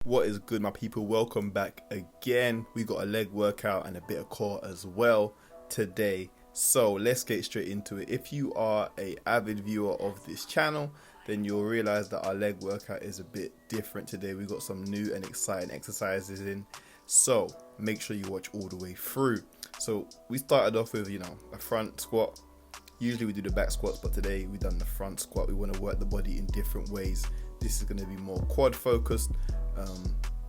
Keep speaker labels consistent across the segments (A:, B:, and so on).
A: What is good, my people? Welcome back again. We got a leg workout and a bit of core as well today. So let's get straight into it. If you are a avid viewer of this channel, then you'll realize that our leg workout is a bit different today. We got some new and exciting exercises in. So make sure you watch all the way through. So we started off with, a front squat. Usually we do the back squats, but today we done the front squat. We want to work the body in different ways. This is going to be more quad focused.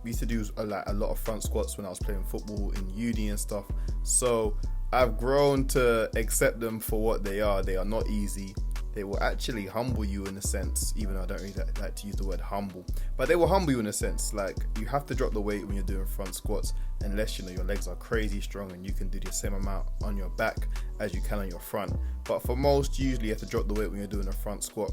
A: We used to do a lot of front squats when I was playing football in uni and stuff. So I've grown to accept them for what they are. They are not easy. They will actually humble you in a sense, even though I don't really like to use the word humble. But they will humble you in a sense. Like, you have to drop the weight when you're doing front squats, unless your legs are crazy strong and you can do the same amount on your back as you can on your front. But for most, usually you have to drop the weight when you're doing a front squat.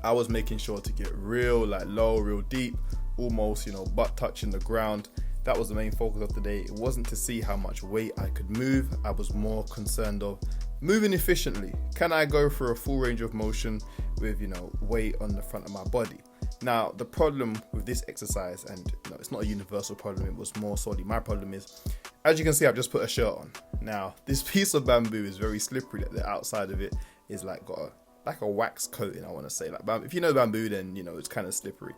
A: I was making sure to get real low, real deep, almost butt touching the ground. That was the main focus of today. It wasn't to see how much weight I could move. I was more concerned of moving efficiently. Can I go through a full range of motion with weight on the front of my body? Now the problem with this exercise, and it's not a universal problem, it was more solely my problem, is, as you can see, I've just put a shirt on. Now this piece of bamboo is very slippery. The outside of it is got a wax coating, I want to say. If you know bamboo, then it's kind of slippery.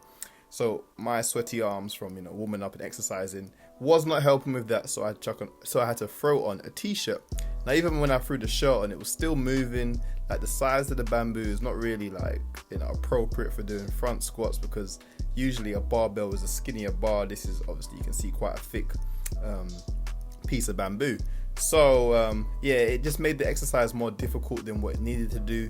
A: So my sweaty arms from warming up and exercising was not helping with that. So I had to throw on a t-shirt. Now even when I threw the shirt on, it was still moving. Like, the size of the bamboo is not really appropriate for doing front squats, because usually a barbell is a skinnier bar. This is, obviously you can see, quite a thick piece of bamboo. So it just made the exercise more difficult than what it needed to do.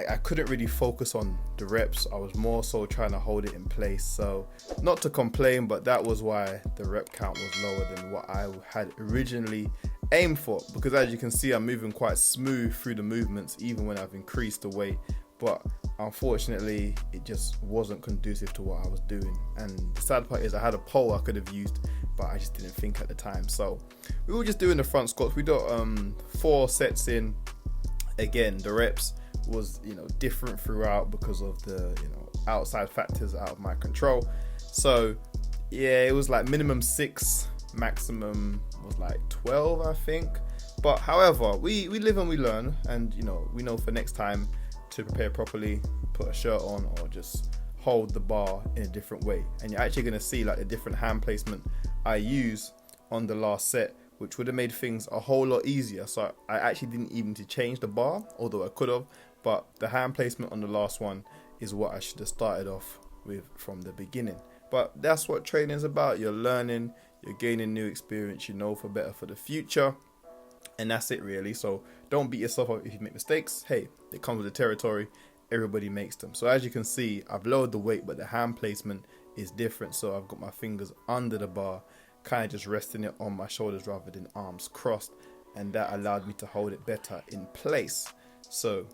A: I couldn't really focus on the reps. I was more so trying to hold it in place. So not to complain, but that was why the rep count was lower than what I had originally aimed for, because as you can see, I'm moving quite smooth through the movements even when I've increased the weight. But unfortunately, it just wasn't conducive to what I was doing. And the sad part is I had a pole I could have used, but I just didn't think at the time. So we were just doing the front squats. We got 4 sets in. Again, the reps was different throughout because of the outside factors out of my control. So it was minimum 6, maximum was 12, I think. But however, we live and we learn, and we know for next time to prepare properly, put a shirt on, or just hold the bar in a different way. And you're actually going to see the different hand placement I use on the last set, which would have made things a whole lot easier. So I actually didn't even need to change the bar, although I could have. But the hand placement on the last one is what I should have started off with from the beginning. But that's what training is about. You're learning, you're gaining new experience, for better for the future. And that's it, really. So don't beat yourself up if you make mistakes. Hey, it comes with the territory. Everybody makes them. So as you can see, I've lowered the weight, but the hand placement is different. So I've got my fingers under the bar, kind of just resting it on my shoulders rather than arms crossed. And that allowed me to hold it better in place. So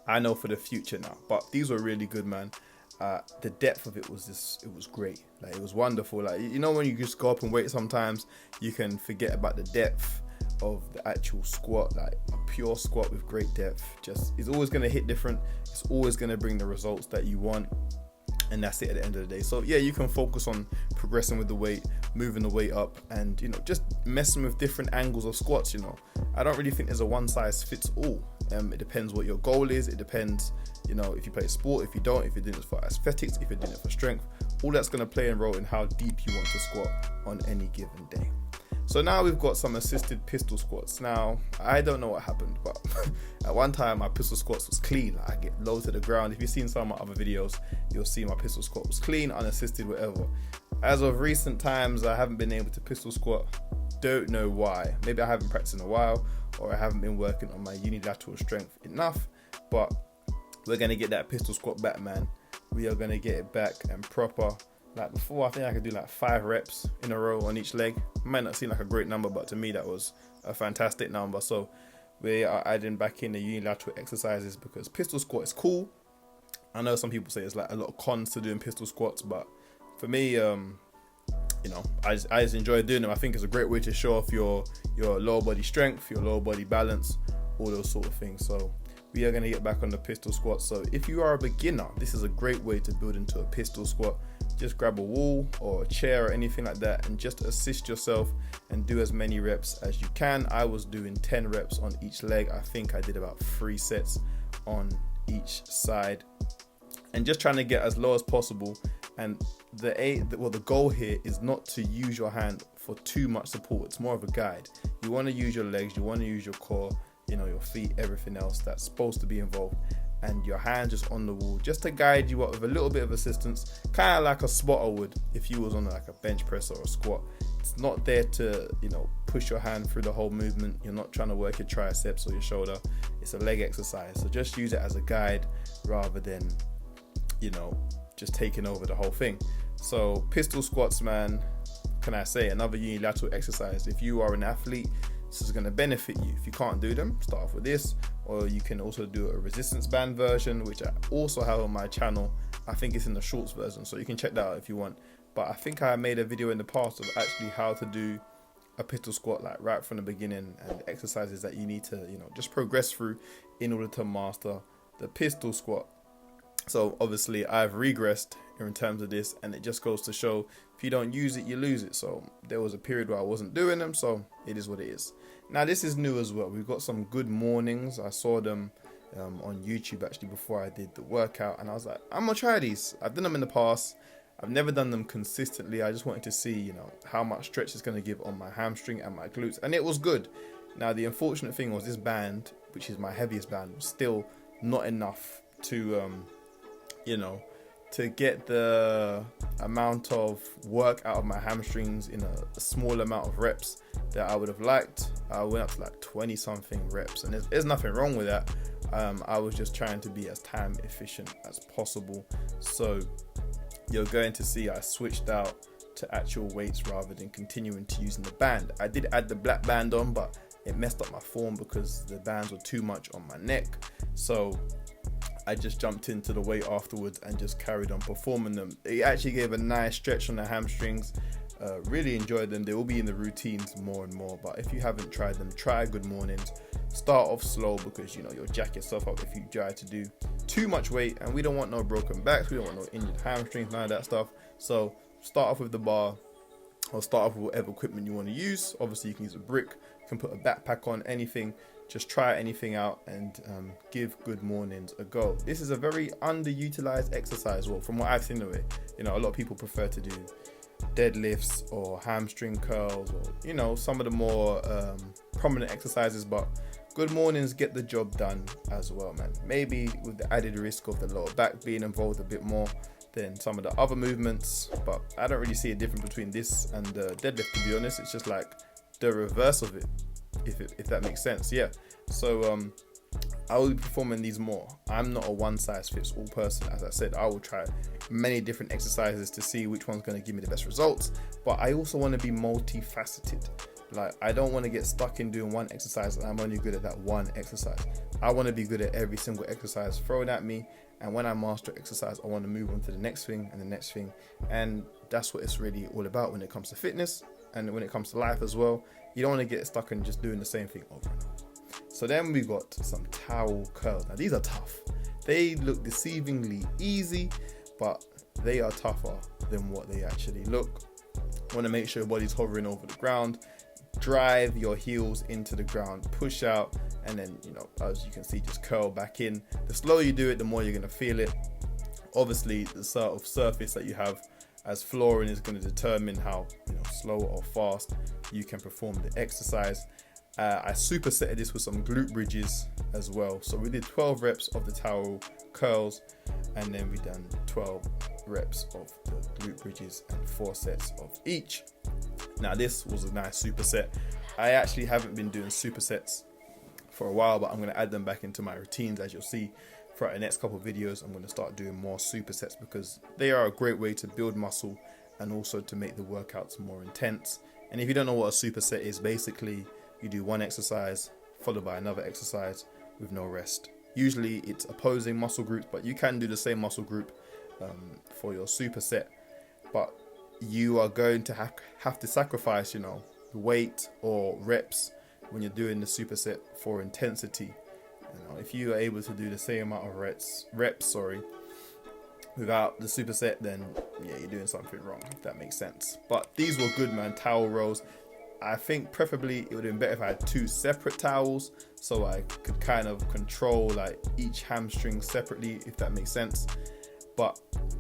A: I know for the future now, but these were really good, man. The depth of it was great. It was wonderful. When you just go up and wait, sometimes you can forget about the depth of the actual squat. A pure squat with great depth just is always going to hit different. It's always going to bring the results that you want. And that's it at the end of the day. So you can focus on progressing with the weight, moving the weight up, and just messing with different angles of squats. I don't really think there's a one size fits all. It depends what your goal is. It depends, if you play sport, if you don't, if you're doing it for aesthetics, if you're doing it for strength. All that's going to play a role in how deep you want to squat on any given day. So now we've got some assisted pistol squats. Now, I don't know what happened, but at one time my pistol squats was clean. I get low to the ground. If you've seen some of my other videos, you'll see my pistol squat was clean, unassisted, whatever. As of recent times, I haven't been able to pistol squat. Don't know why. Maybe I haven't practiced in a while, or I haven't been working on my unilateral strength enough. But we're going to get that pistol squat back, man. We are going to get it back and proper. Before, I think I could do 5 reps in a row on each leg. Might not seem like a great number, but to me that was a fantastic number. So we are adding back in the unilateral exercises because pistol squat is cool. I know some people say there's a lot of cons to doing pistol squats, but for me, I just enjoy doing them. I think it's a great way to show off your lower body strength, your lower body balance, all those sort of things. So we are going to get back on the pistol squat. So if you are a beginner, this is a great way to build into a pistol squat. Just grab a wall or a chair or anything like that and just assist yourself and do as many reps as you can. I was doing 10 reps on each leg. I think I did about 3 sets on each side, and just trying to get as low as possible. And the goal here is not to use your hand for too much support. It's more of a guide. You want to use your legs, you want to use your core, your feet, everything else that's supposed to be involved, and your hand just on the wall, just to guide you up with a little bit of assistance, kind of like a spotter would if you was on like a bench press or a squat. It's not there to push your hand through the whole movement. You're not trying to work your triceps or your shoulder. It's a leg exercise, so just use it as a guide rather than just taking over the whole thing. So pistol squats, man, can I say, another unilateral exercise. If you are an athlete, this is going to benefit you. If you can't do them, start off with this, or you can also do a resistance band version, which I also have on my channel. I think it's in the shorts version, so you can check that out if you want. But I think I made a video in the past of actually how to do a pistol squat, like right from the beginning, and exercises that you need to just progress through in order to master the pistol squat. So obviously I've regressed in terms of this, and it just goes to show, if you don't use it, you lose it. So there was a period where I wasn't doing them, so it is what it is. Now this is new as well. We've got some good mornings. I saw them on YouTube actually before I did the workout, and I was like, I'm gonna try these. I've done them in the past. I've never done them consistently. I just wanted to see how much stretch it's going to give on my hamstring and my glutes, and it was good. Now the unfortunate thing was this band, which is my heaviest band, was still not enough to to get the amount of work out of my hamstrings in a small amount of reps that I would have liked. I went up to like 20 something reps, and there's nothing wrong with that. I was just trying to be as time efficient as possible. So you're going to see I switched out to actual weights rather than continuing to using the band. I did add the black band on, but it messed up my form because the bands were too much on my neck. So I just jumped into the weight afterwards and just carried on performing them. It actually gave a nice stretch on the hamstrings. Really enjoyed them. They will be in the routines more and more, but if you haven't tried them, try good mornings. Start off slow, because you'll jack yourself up if you try to do too much weight, and we don't want no broken backs, we don't want no injured hamstrings, none of that stuff. So start off with the bar, or start off with whatever equipment you want to use. Obviously you can use a brick, you can put a backpack on, anything. Just try anything out and give good mornings a go. This is a very underutilized exercise, well, from what I've seen of it. A lot of people prefer to do deadlifts or hamstring curls, or some of the more prominent exercises, but good mornings get the job done as well, man. Maybe with the added risk of the lower back being involved a bit more than some of the other movements, but I don't really see a difference between this and the deadlift, to be honest. It's just like the reverse of it, if that makes sense. Yeah, so I will be performing these more. I'm not a one size fits all person. As I said, I will try many different exercises to see which one's going to give me the best results, but I also want to be multifaceted. Like, I don't want to get stuck in doing one exercise and I'm only good at that one exercise. I want to be good at every single exercise thrown at me, and when I master exercise, I want to move on to the next thing and the next thing. And that's what it's really all about when it comes to fitness, and when it comes to life as well. You don't want to get stuck in just doing the same thing over and over. So then we got some towel curls. Now these are tough. They look deceivingly easy, but they are tougher than what they actually look. Want to make sure your body's hovering over the ground. Drive your heels into the ground, push out, and then as you can see, just curl back in. The slower you do it, the more you're going to feel it. Obviously the sort of surface that you have as flooring is going to determine how slow or fast you can perform the exercise. I supersetted this with some glute bridges as well. So we did 12 reps of the towel curls, and then we done 12 reps of the glute bridges and 4 sets of each. Now this was a nice superset. I actually haven't been doing supersets for a while, but I'm going to add them back into my routines. As you'll see throughout the next couple of videos, I'm going to start doing more supersets because they are a great way to build muscle and also to make the workouts more intense. And if you don't know what a superset is, basically you do one exercise followed by another exercise with no rest. Usually it's opposing muscle groups, but you can do the same muscle group for your superset, but you are going to have to sacrifice weight or reps when you're doing the superset for intensity. if you are able to do the same amount of reps, without the superset, then yeah, you're doing something wrong, if that makes sense. But these were good, man. Towel rows. I think preferably it would have been better if I had 2 separate towels, so I could kind of control like each hamstring separately, if that makes sense. But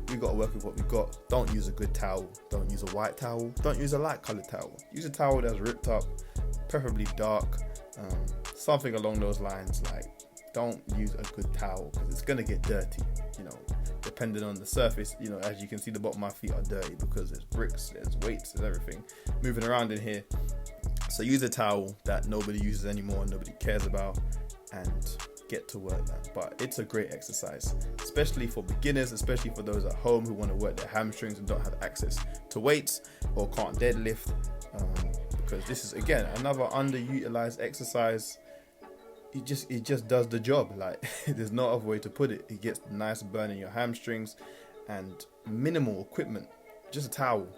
A: we got to work with what we got. Don't use a good towel. Don't use a white towel. Don't use a light colored towel. Use a towel that's ripped up, preferably dark, something along those lines. Like, don't use a good towel because it's gonna get dirty, depending on the surface. As you can see, the bottom of my feet are dirty because there's bricks, there's weights, there's everything moving around in here. So use a towel that nobody uses anymore, nobody cares about, and get to work, man. But it's a great exercise, especially for beginners, especially for those at home who want to work their hamstrings and don't have access to weights or can't deadlift, because this is, again, another underutilized exercise. It just does the job. Like, there's no other way to put it. It gets nice burn in your hamstrings, and minimal equipment, just a towel,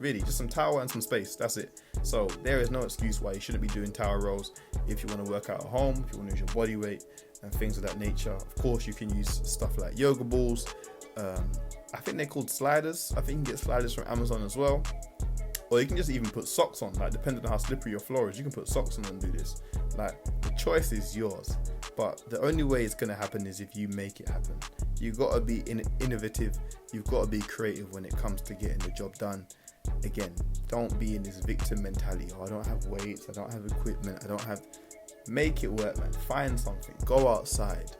A: really, just some towel and some space. That's it. So there is no excuse why you shouldn't be doing towel rows if you want to work out at home, if you want to use your body weight and things of that nature. Of course, you can use stuff like yoga balls. I think they're called sliders. I think you can get sliders from Amazon as well. Or you can just even put socks on, like, depending on how slippery your floor is, you can put socks on and do this. Like, the choice is yours, but the only way it's gonna happen is if you make it happen. You've got to be innovative. You've got to be creative when it comes to getting the job done. Again, don't be in this victim mentality. Oh, I don't have weights, I don't have equipment, make it work, man. Find something, go outside,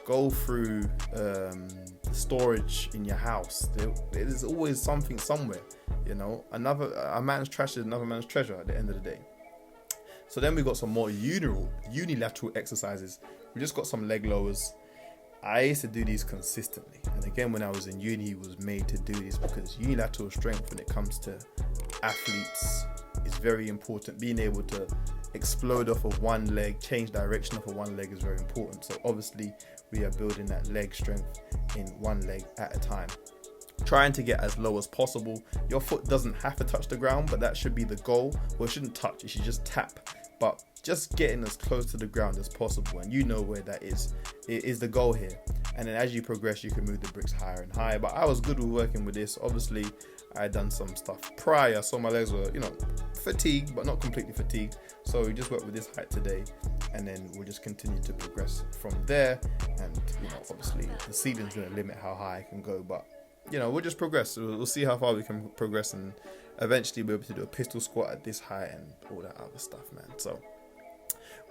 A: go through the storage in your house. There's always something somewhere, a man's trash is another man's treasure at the end of the day. So then we got some more unilateral exercises. We just got some leg lowers. I used to do these consistently, and again, when I was in uni, was made to do this because unilateral strength when it comes to athletes is very important. Being able to explode off of one leg, change direction off of one leg is very important. So obviously we are building that leg strength in one leg at a time, trying to get as low as possible. Your foot doesn't have to touch the ground, but that should be the goal. Well, it shouldn't touch, it should just tap, but just getting as close to the ground as possible, and you know where that is. It is the goal here. And then as you progress, you can move the bricks higher and higher. But I was good with working with this. Obviously, I had done some stuff prior, so my legs were, fatigued, but not completely fatigued. So we just worked with this height today, and then we'll just continue to progress from there. And obviously, the ceiling's going to limit how high I can go, but we'll just progress. We'll see how far we can progress, and eventually be able to do a pistol squat at this height and all that other stuff, man. So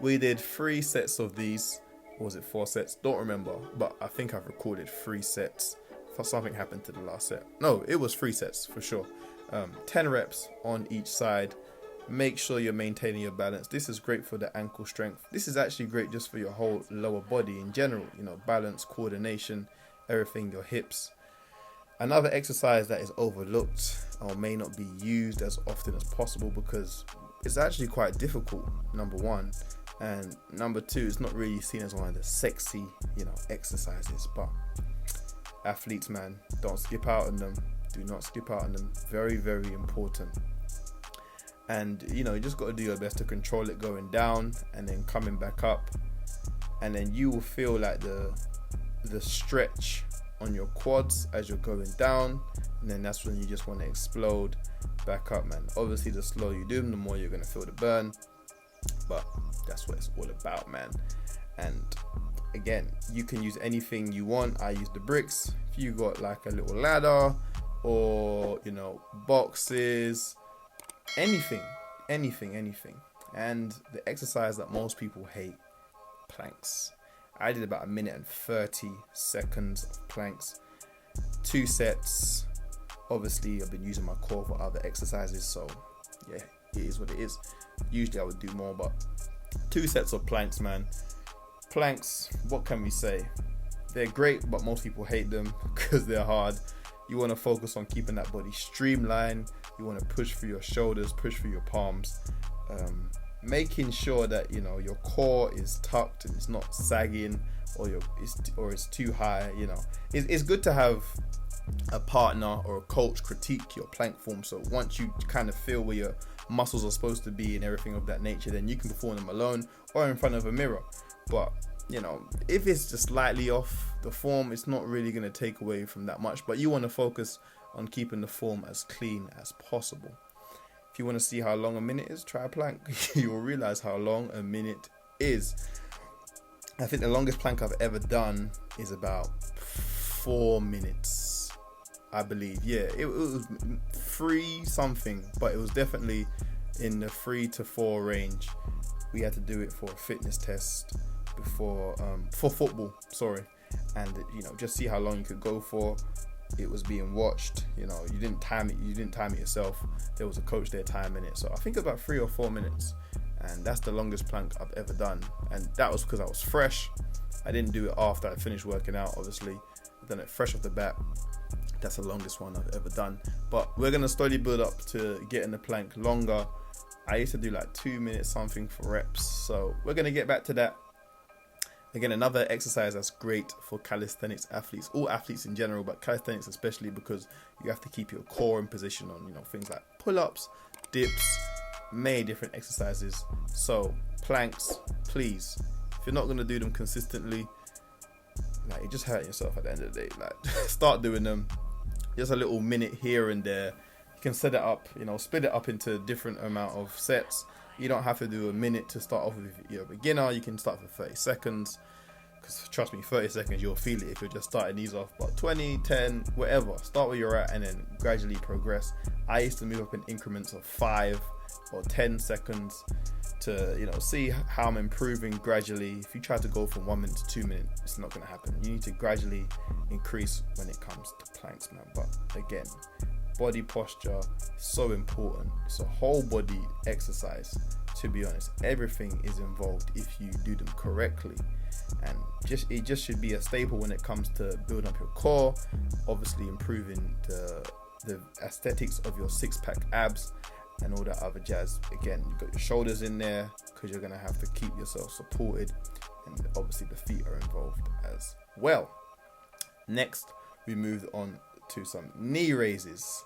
A: we did 3 sets of these, or was it 4 sets? Don't remember, but I think I've recorded 3 sets. Something happened to the last set. No, it was 3 sets for sure. 10 reps on each side. Make sure you're maintaining your balance. This is great for the ankle strength. This is actually great just for your whole lower body in general. Balance, coordination, everything, your hips. Another exercise that is overlooked or may not be used as often as possible because it's actually quite difficult, number one. And number 2, it's not really seen as one of the sexy, exercises. But athletes, man, don't skip out on them. Do not skip out on them. Very, very important. And, you just got to do your best to control it going down and then coming back up. And then you will feel like the stretch on your quads as you're going down. And then that's when you just want to explode back up, man. Obviously, the slower you do them, the more you're going to feel the burn. But that's what it's all about, man. And again, you can use anything you want. I use the bricks. If you got like a little ladder or, boxes, anything. And the exercise that most people hate, planks. I did about 1 minute and 30 seconds of planks, 2 sets. Obviously, I've been using my core for other exercises, so yeah, it is what it is. Usually I would do more, but 2 sets of planks, man. Planks, what can we say? They're great, but most people hate them because they're hard. You want to focus on keeping that body streamlined. You want to push through your shoulders, push through your palms, making sure that your core is tucked and it's not sagging or it's too high. It's good to have a partner or a coach critique your plank form, so once you kind of feel where your muscles are supposed to be and everything of that nature, then you can perform them alone or in front of a mirror. But if it's just slightly off the form, it's not really going to take away from that much, but you want to focus on keeping the form as clean as possible. If you want to see how long a minute is, try a plank. You'll realize how long a minute is. I think the longest plank I've ever done is about 4 minutes, I believe. Yeah, it was 3 something, but it was definitely in the 3 to 4 range. We had to do it for a fitness test before, for football, and just see how long you could go for. It was being watched. You didn't time it yourself. There was a coach there timing it. So I think about 3 or 4 minutes, and that's the longest plank I've ever done. And that was because I was fresh. I didn't do it after I finished working out, obviously. I've done it fresh off the bat. That's the longest one I've ever done. But we're gonna slowly build up to getting the plank longer. I used to do like 2 minutes something for reps, so we're gonna get back to that. Again, another exercise that's great for calisthenics athletes, all athletes in general, but calisthenics especially, because you have to keep your core in position on things like pull-ups, dips, many different exercises. So planks, please, if you're not gonna do them consistently, you're just hurting yourself at the end of the day. Start doing them, just a little minute here and there. You can set it up, split it up into different amount of sets. You don't have to do a minute to start off with. If you're a beginner, you can start for 30 seconds. Because trust me, 30 seconds, you'll feel it if you're just starting these off. But 20, 10, whatever. Start where you're at and then gradually progress. I used to move up in increments of 5 or 10 seconds to, see how I'm improving gradually. If you try to go from 1 minute to 2 minutes, it's not going to happen. You need to gradually increase when it comes to planks, man. But again, body posture, so important. It's a whole body exercise, to be honest. Everything is involved if you do them correctly, and it just should be a staple when it comes to building up your core, obviously improving the aesthetics of your 6-pack abs and all that other jazz. Again, you've got your shoulders in there because you're going to have to keep yourself supported, and obviously the feet are involved as well. Next, we moved on to some knee raises.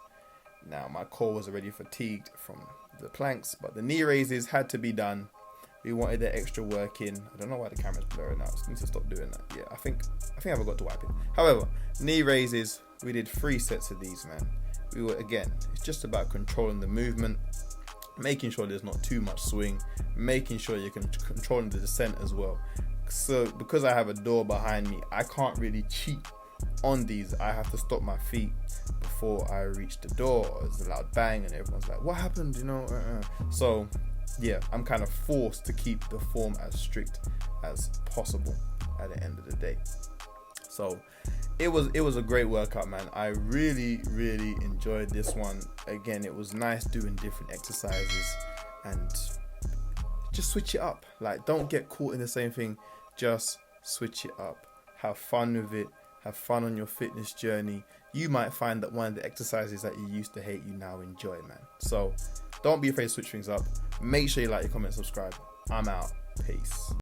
A: Now, my core was already fatigued from the planks, but the knee raises had to be done. We wanted the extra work in. I don't know why the camera's blurring out, so I need to stop doing that. Yeah, I think I forgot to wipe it. However, knee raises, we did 3 sets of these, man. It's just about controlling the movement, making sure there's not too much swing, making sure you can control the descent as well. So because I have a door behind me, I can't really cheat on these. I have to stop my feet before I reach the door. It's a loud bang and everyone's like, what happened? So yeah, I'm kind of forced to keep the form as strict as possible at the end of the day. So it was a great workout, man. I really enjoyed this one. Again, it was nice doing different exercises and just switch it up. Don't get caught in the same thing. Just switch it up. Have fun with it. Have fun on your fitness journey. You might find that one of the exercises that you used to hate, you now enjoy, man. So don't be afraid to switch things up. Make sure you like, comment, subscribe. I'm out. Peace.